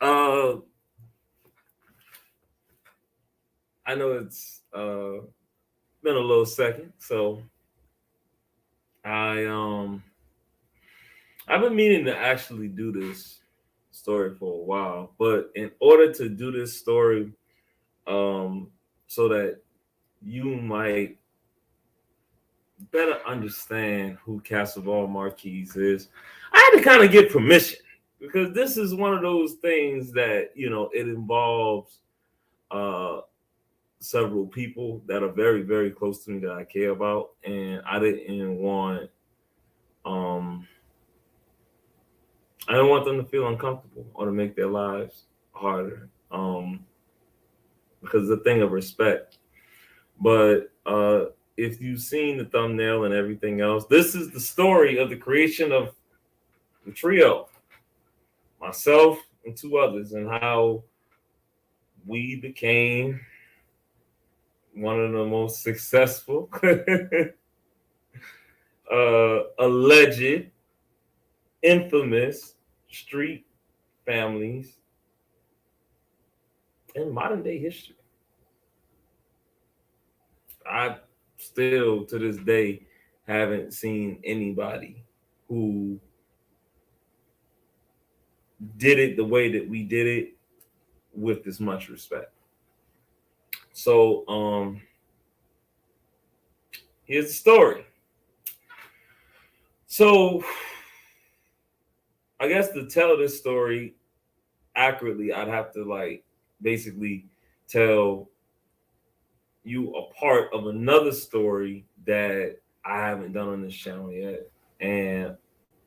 Uh, I know it's been a little second, so I I've been meaning to actually do this story for a while, but in order to do this story, um, so that you might better understand who Castleval Marquise is, I had to kind of get permission because this is one of those things that it involves uh several people that are very very close to me that I care about, and um I didn't want them to feel uncomfortable or to make their lives harder. Because it's a thing of respect. But if you've seen the thumbnail and everything else, this is the story of the creation of the trio, myself and two others, and how we became one of the most successful, alleged, infamous street families in modern day history. I still to this day haven't seen anybody who did it the way that we did it with this much respect. So here's the story. So I guess to tell this story accurately, I'd have to like basically tell you a part of another story that I haven't done on this channel yet. And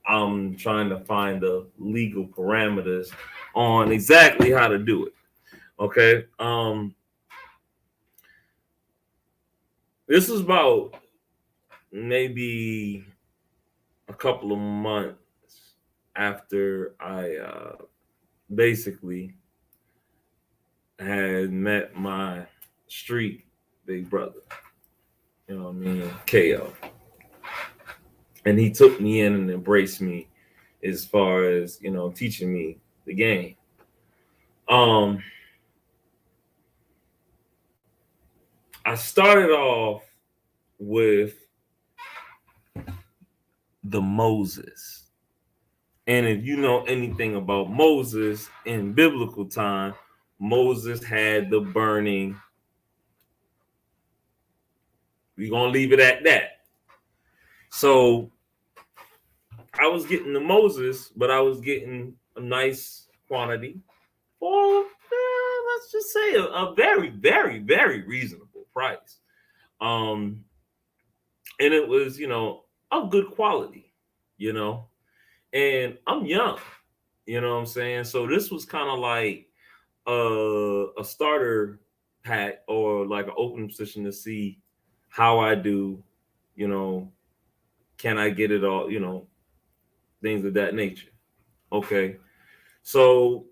I'm trying to find the legal parameters on exactly how to do it. Okay. This was about maybe a couple of months after I basically had met my street big brother. You know what I mean? KO. And he took me in and embraced me as far as, teaching me the game. Um, I started off with the Moses. And if you know anything about Moses in biblical time, Moses had the burning. We're going to leave it at that. So I was getting the Moses, but I was getting a nice quantity for, let's just say, a very, very, very reasonable price. Um, and it was, of good quality, you know. And I'm young, you know what I'm saying? So this was kind of like a starter pack or like an open position to see how I do, you know, can I get it all, things of that nature. Okay. So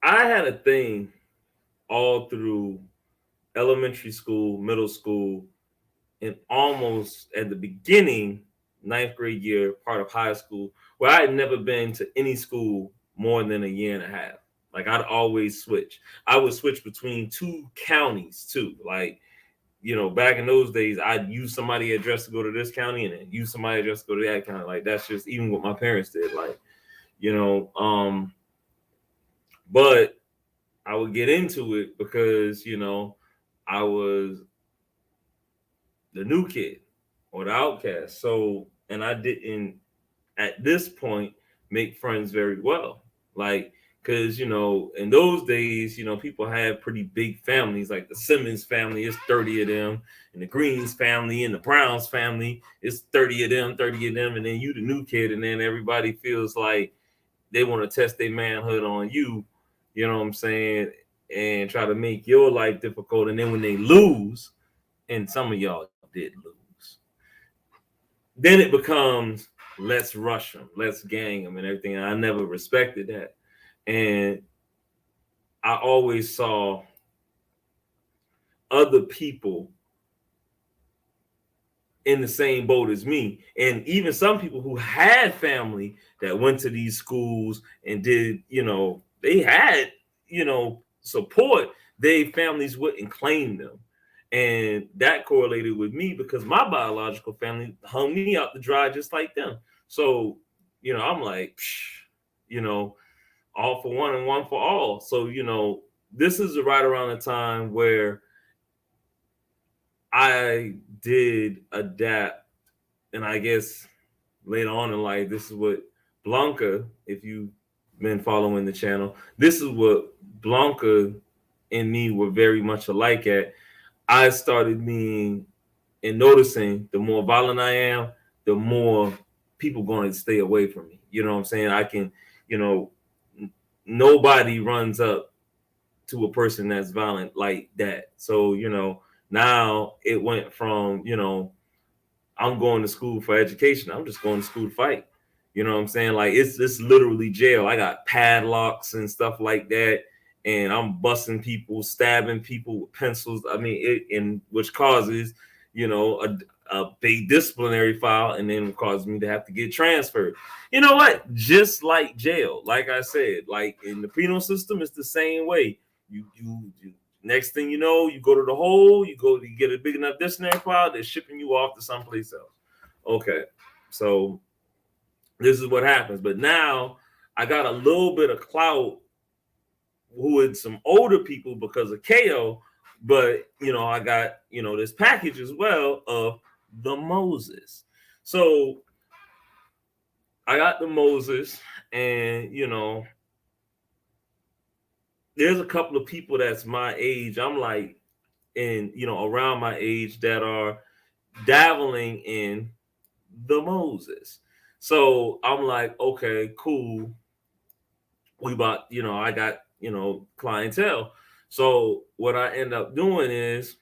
I had a thing all through elementary school, middle school, and almost at the beginning, ninth grade year, part of high school, where I had never been to any school more than a year and a half. Like I'd always switch. I would switch between two counties too. Like, back in those days, I'd use somebody address to go to this county and then use somebody address to go to that county. Like that's just even what my parents did. Like, you know, um, but I would get into it because, I was the new kid or the outcast. So, and I didn't at this point make friends very well. Like, because, in those days, people had pretty big families. Like the Simmons family is 30 of them, and the Greens family and the Browns family is 30 of them, 30 of them. And then you, the new kid, and then everybody feels like they want to test their manhood on you, you know what I'm saying? And try to make your life difficult. And then when they lose, and some of y'all did lose, then it becomes let's rush them, let's gang them, and everything. And I never respected that, and I always saw other people in the same boat as me. And even some people who had family that went to these schools and did, they had, support, their families wouldn't claim them. And that correlated with me because my biological family hung me out to dry just like them. So, I'm like, psh, you know, all for one and one for all. So, this is right around the time where I did adapt. And I guess later on in life, this is what Blanca, if you've been following the channel, this is what Blanca and me were very much alike at. I started being and noticing the more violent I am, the more people going to stay away from me. You know what I'm saying? I can, you know, nobody runs up to a person that's violent like that. So, now it went from, I'm going to school for education. I'm just going to school to fight. You know what I'm saying? Like it's literally jail. I got padlocks and stuff like that, and I'm busting people, stabbing people with pencils. I mean, and which causes, a big disciplinary file, and then causes me to have to get transferred. You know what? Just like jail, like I said, like in the penal system, it's the same way. You next thing you know, you go to the hole, you get a big enough disciplinary file, they're shipping you off to someplace else. Okay, so this is what happens. But now I got a little bit of clout with some older people because of KO, but I got this package as well of the Moses. So I got the Moses, and there's a couple of people that's my age. I'm like in around my age that are dabbling in the Moses. So I'm like, okay, cool. We bought, I got, clientele. So what I end up doing is,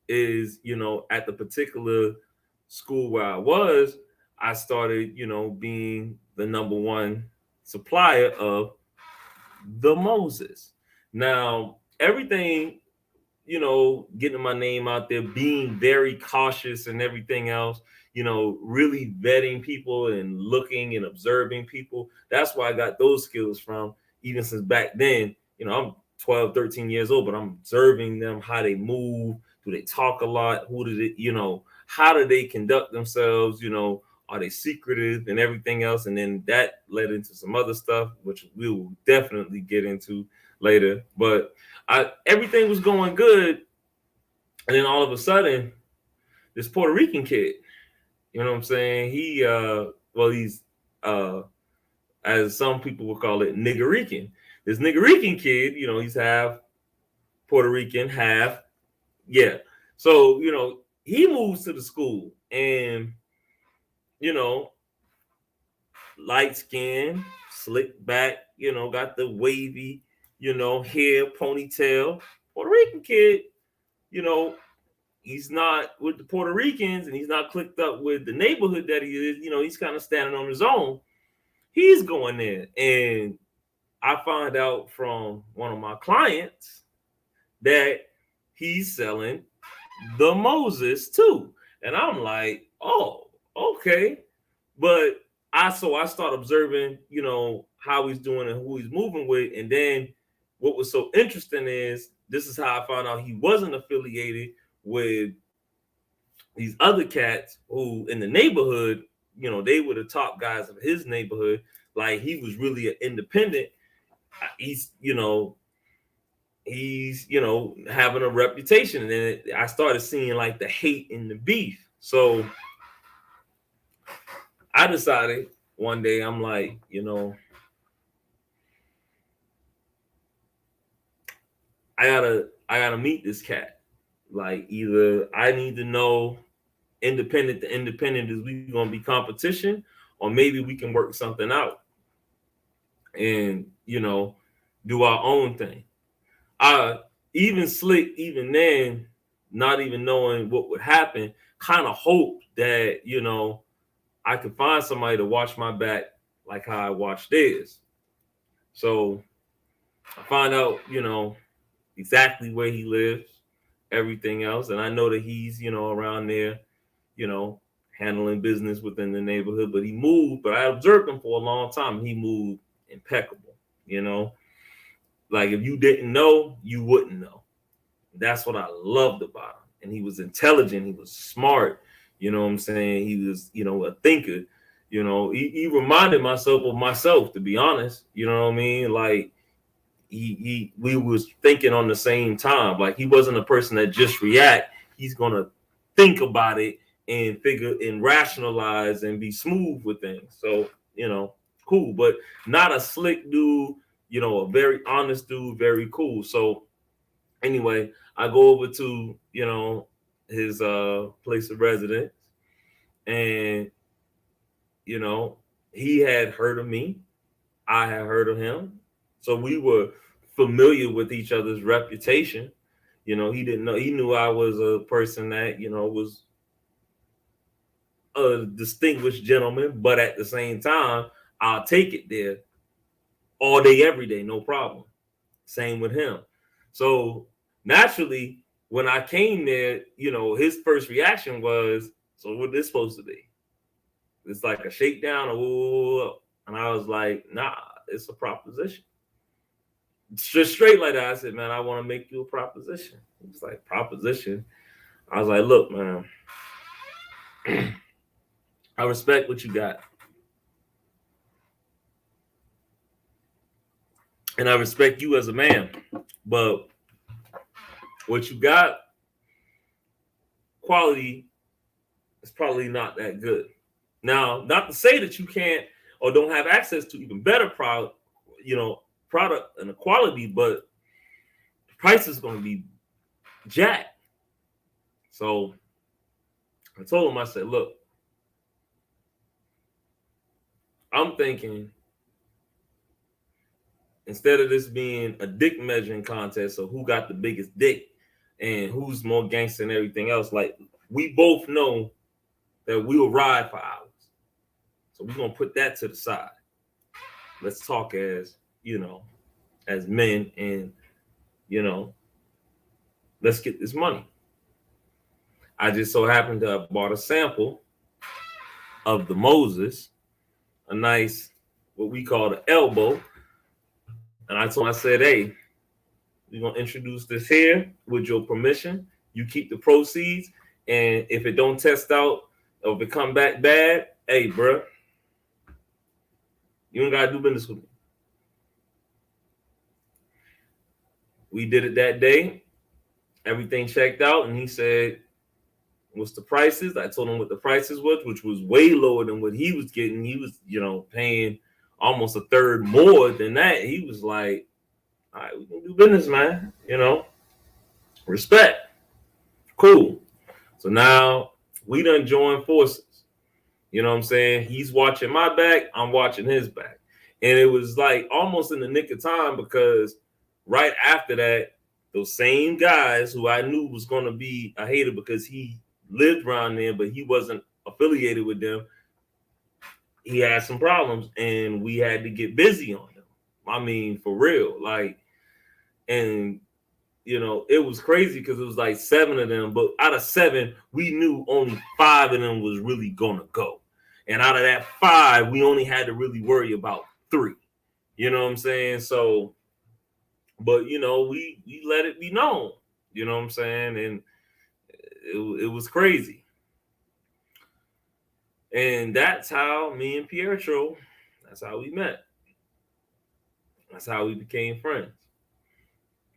at the particular school where I started, being the number one supplier of the Moses. Now, everything, getting my name out there, being very cautious and everything else, really vetting people and looking and observing people. That's where I got those skills from, even since back then. I'm 12, 13 years old, but I'm observing them, how they move. Do they talk a lot? Who do they, how do they conduct themselves? Are they secretive and everything else? And then that led into some other stuff, which we will definitely get into later. But everything was going good, and then all of a sudden, this Puerto Rican kid, you know what I'm saying? He's as some people would call it, niggerican. This niggerican kid, he's half Puerto Rican, half, yeah. So, he moves to the school, and you know, light skin, slick back, got the wavy, hair, ponytail. Puerto Rican kid, you know, he's not with the Puerto Ricans and he's not clicked up with the neighborhood that he is. He's kind of standing on his own. He's going there. And I find out from one of my clients that he's selling the Moses too. And I'm like, oh, okay. But I start observing, how he's doing and who he's moving with. And then what was so interesting is this is how I found out he wasn't affiliated with these other cats who in the neighborhood, they were the top guys of his neighborhood. Like he was really an independent. He's, having a reputation. And then I started seeing like the hate and the beef. So I decided one day, I'm like, I gotta meet this cat. Like either I need to know independent to independent is we gonna be competition, or maybe we can work something out and do our own thing. Even Slick, even then, not even knowing what would happen, kind of hoped that I could find somebody to watch my back like how I watched theirs. So I find out, exactly where he lives, everything else, and I know that he's, around there, handling business within the neighborhood. But he moved, but I observed him for a long time. He moved impeccable, you know. Like if you didn't know, you wouldn't know. That's what I loved about him. And he was intelligent, he was smart, you know what I'm saying? He was, you know, a thinker. You know, he reminded myself of myself, to be honest. You know what I mean? Like we was thinking on the same time. Like he wasn't a person that just react. He's gonna think about it and figure and rationalize and be smooth with things. So, you know, cool, but not a slick dude, you know, a very honest dude, very cool. So anyway, I go over to, you know, his place of residence, and you know, he had heard of me, I had heard of him. So we were familiar with each other's reputation. You know, he didn't know, he knew I was a person that, you know, was a distinguished gentleman, but at the same time, I'll take it there all day, every day, no problem. Same with him. So naturally, when I came there, you know, his first reaction was, so what this supposed to be? It's like a shakedown or, and I was like, nah, it's a proposition. Just straight like that. I said, man, I want to make you a proposition. He was like, proposition. I was like, look, man, I respect what you got. And I respect you as a man. But what you got, quality is probably not that good. Now, not to say that you can't or don't have access to even better product, you know, product and the quality, but the price is going to be jacked. So I told him, I said, look, I'm thinking instead of this being a dick measuring contest of who got the biggest dick and who's more gangster and everything else, like we both know that we will ride for hours. So we're going to put that to the side. Let's talk as, you know, as men, and, you know, let's get this money. I just so happened to have bought a sample of the Moses, a nice, what we call the elbow. And I told him, I said, hey, we're going to introduce this here with your permission. You keep the proceeds. And if it don't test out or if it come back bad, hey, bro, you don't got to do business with me. We did it that day. Everything checked out. And he said, what's the prices? I told him what the prices was, which was way lower than what he was getting. He was, you know, paying almost a third more than that. He was like, all right, we can do business, man. You know, respect. Cool. So now we done joined forces. You know what I'm saying? He's watching my back. I'm watching his back. And it was like almost in the nick of time, because right after that, those same guys who I knew was going to be a hater because he lived around there, but he wasn't affiliated with them, he had some problems and we had to get busy on him. I mean, for real. Like, and you know, it was crazy because it was like 7 of them, but out of 7, we knew only 5 of them was really gonna go. And out of that 5, we only had to really worry about 3. You know what I'm saying? So, but you know, we let it be known. You know what I'm saying? And it was crazy. And that's how me and Pietro, that's how we met. That's how we became friends.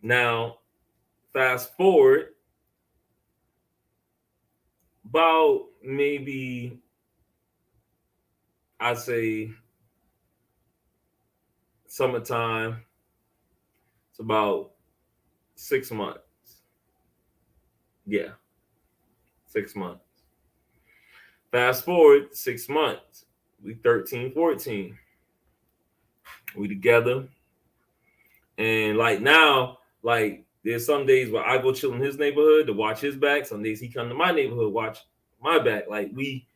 Now, fast forward about maybe, I'd say summertime. It's about 6 months. Yeah, 6 months. Fast forward 6 months. We 13, 14. We together. And like now, like there's some days where I go chill in his neighborhood to watch his back. Some days he come to my neighborhood, watch my back. Like we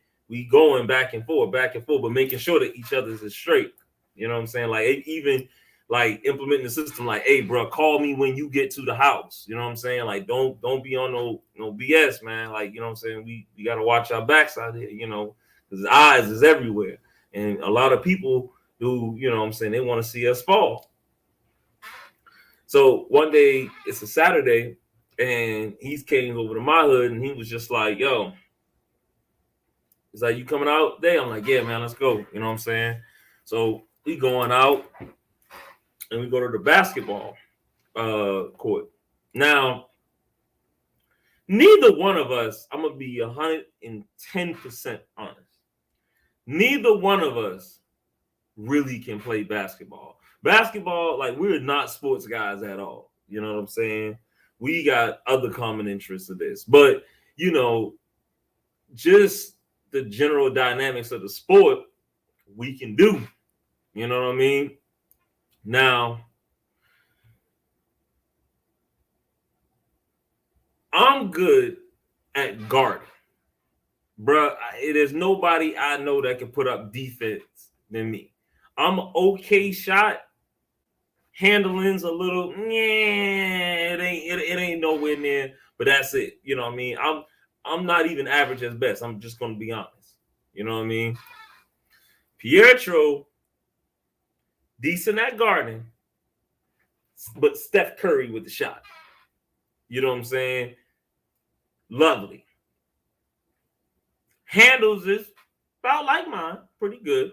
going back and forth, but making sure that each other's is straight. You know what I'm saying? Like even like implementing the system. Like, hey, bro, call me when you get to the house. You know what I'm saying? Like, don't be on no BS, man. Like, you know what I'm saying? We got to watch our backs out here. You know, because eyes is everywhere, and a lot of people who, you know what I'm saying, they want to see us fall. So one day, it's a Saturday, and he came over to my hood, and he was just like, yo, he's like, you coming out today? I'm like, yeah, man, let's go. You know what I'm saying? So we going out, and we go to the basketball court. Now, neither one of us, I'm going to be 110% honest, neither one of us really can play basketball. Basketball, like, we're not sports guys at all. You know what I'm saying? We got other common interests of this. But, you know, just the general dynamics of the sport, we can do. You know what I mean? Now, I'm good at guarding. Bruh, there's nobody I know that can put up defense than me. I'm an okay shot. Handling's a little, it ain't nowhere near, but that's it. You know what I mean? I'm not even average at best. I'm just gonna be honest. You know what I mean? Pietro, decent at guarding, but Steph Curry with the shot. You know what I'm saying? Lovely. Handles is about like mine, pretty good.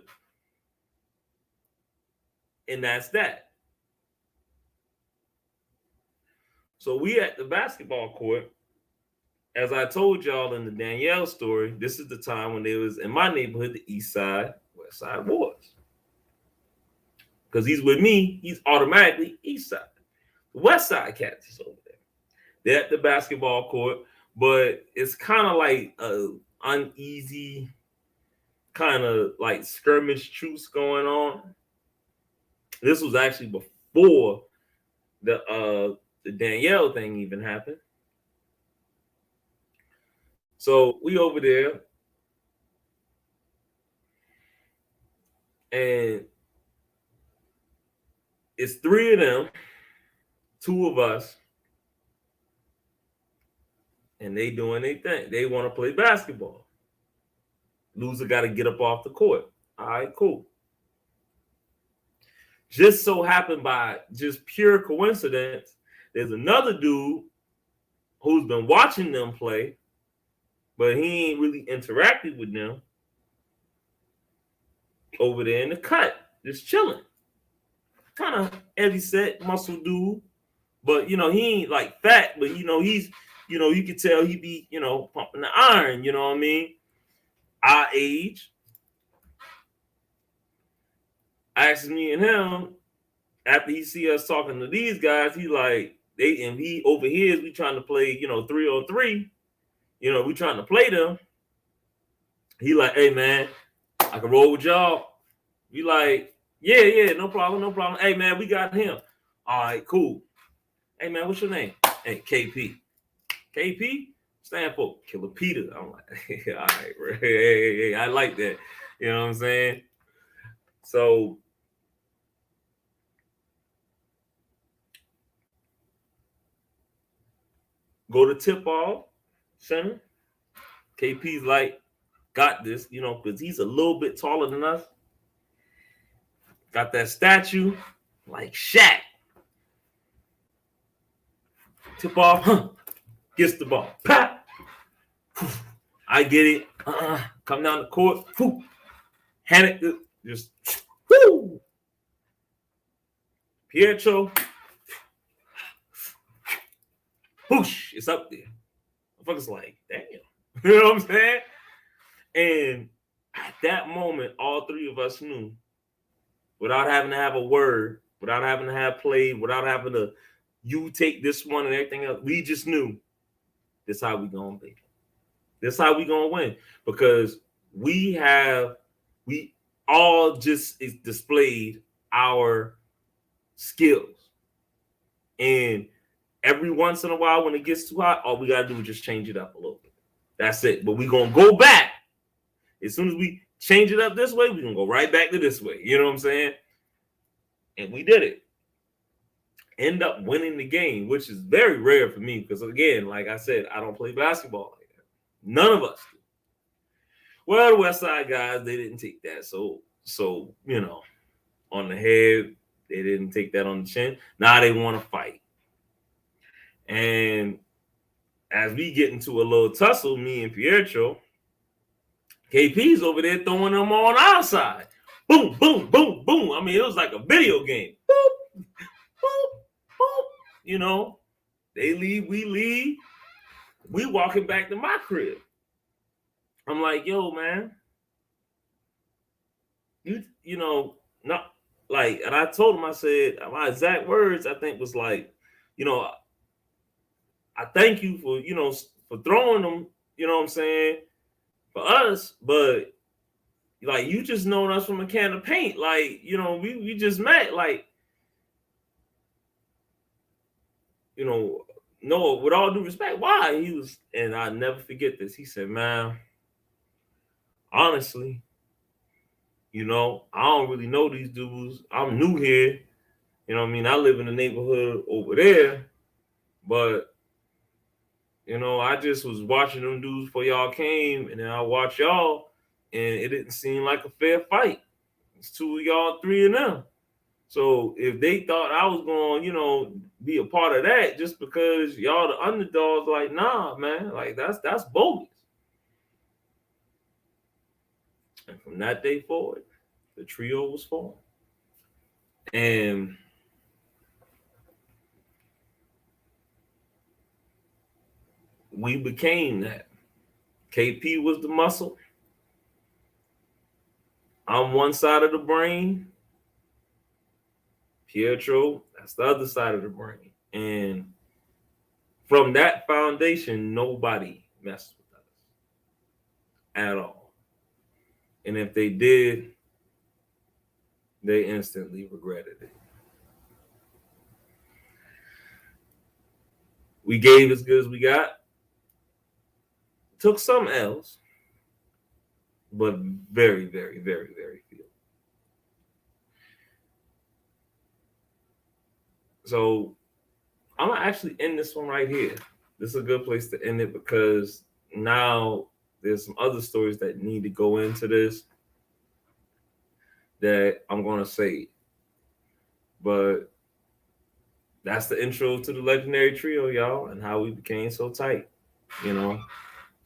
And that's that. So we at the basketball court. As I told y'all in the Danielle story, this is the time when they was in my neighborhood, the East Side, West Side Wars. Because he's with me, he's automatically East Side. The West Side cats is over there. They're at the basketball court, but it's kind of like a uneasy kind of like skirmish truce going on. This was actually before the Danielle thing even happened. So we over there, and it's three of them, two of us, and they doing their thing. They want to play basketball. Loser got to get up off the court. All right, cool. Just so happened by just pure coincidence, there's another dude who's been watching them play, but he ain't really interacted with them over there in the cut, just chilling. Kind of heavy set muscle dude, but you know, he ain't like fat, but you know, he's, you know, you can tell he be, you know, pumping the iron, you know what I mean? Our age. Asks me and him, after he see us talking to these guys, he like, he over here, we trying to play, you know, 3-on-3. You know, we trying to play them. He like, hey man, I can roll with y'all. We like, yeah, no problem. Hey man, we got him. All right, cool. Hey man, what's your name? Hey, KP. KP stand for Killer Peter. I'm like, all right, hey, I like that. You know what I'm saying? So go to tip off center. KP's like, got this, you know, because he's a little bit taller than us. Got that statue, like Shaq. Tip off, gets the ball. Pop. I get it. Come down the court. Hand it. Just. Woo. Pietro. Whoosh. It's up there. Motherfuckers like, damn. You know what I'm saying? And at that moment, all three of us knew, without having to have a word, without having to have played, without having to, you take this one and everything else, we just knew this how we gonna be. This how we gonna win. Because we all just displayed our skills. And every once in a while when it gets too hot, all we gotta do is just change it up a little bit. That's it. But we're gonna go back. As soon as we change it up this way, we're gonna go right back to this way. You know what I'm saying? And we did it. end up winning the game, which is very rare for me because, again, like I said, I don't play basketball like that. None of us do. Well, the West Side guys, they didn't take that. So on the head, they didn't take that on the chin. Now they want to fight. And as we get into a little tussle, me and Pietro, KP's over there throwing them on our side. Boom, boom, boom, boom. I mean, it was like a video game. Boop, boop, boop. They leave, we leave. We walking back to my crib. I'm like, yo, man, not like, and I told him, I said, my exact words, I think was like, I thank you for, for throwing them, you know what I'm saying, for us, but like, you just known us from a can of paint. Like, we just met, like, no, with all due respect, why? He was, and I never forget this. He said, man, honestly, I don't really know these dudes. I'm new here. You know what I mean? I live in the neighborhood over there, but I just was watching them dudes before y'all came, and then I watched y'all, and it didn't seem like a fair fight. It's two of y'all, three of them. So if they thought I was going, be a part of that just because y'all the underdogs, like, nah, man, like that's bogus. And from that day forward, the trio was formed. And we became that. KP was the muscle. I'm one side of the brain. Pietro, that's the other side of the brain. And from that foundation, nobody messed with us at all. And if they did, they instantly regretted it. We gave as good as we got. Took some L's, but very, very, very, very few. So I'm gonna actually end this one right here. This is a good place to end it because now there's some other stories that need to go into this that I'm gonna say. But that's the intro to the legendary trio, y'all, and how we became so tight.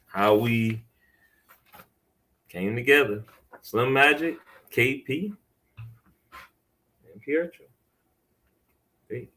How we came together. Slim Magic, KP, and Pietro. Peace.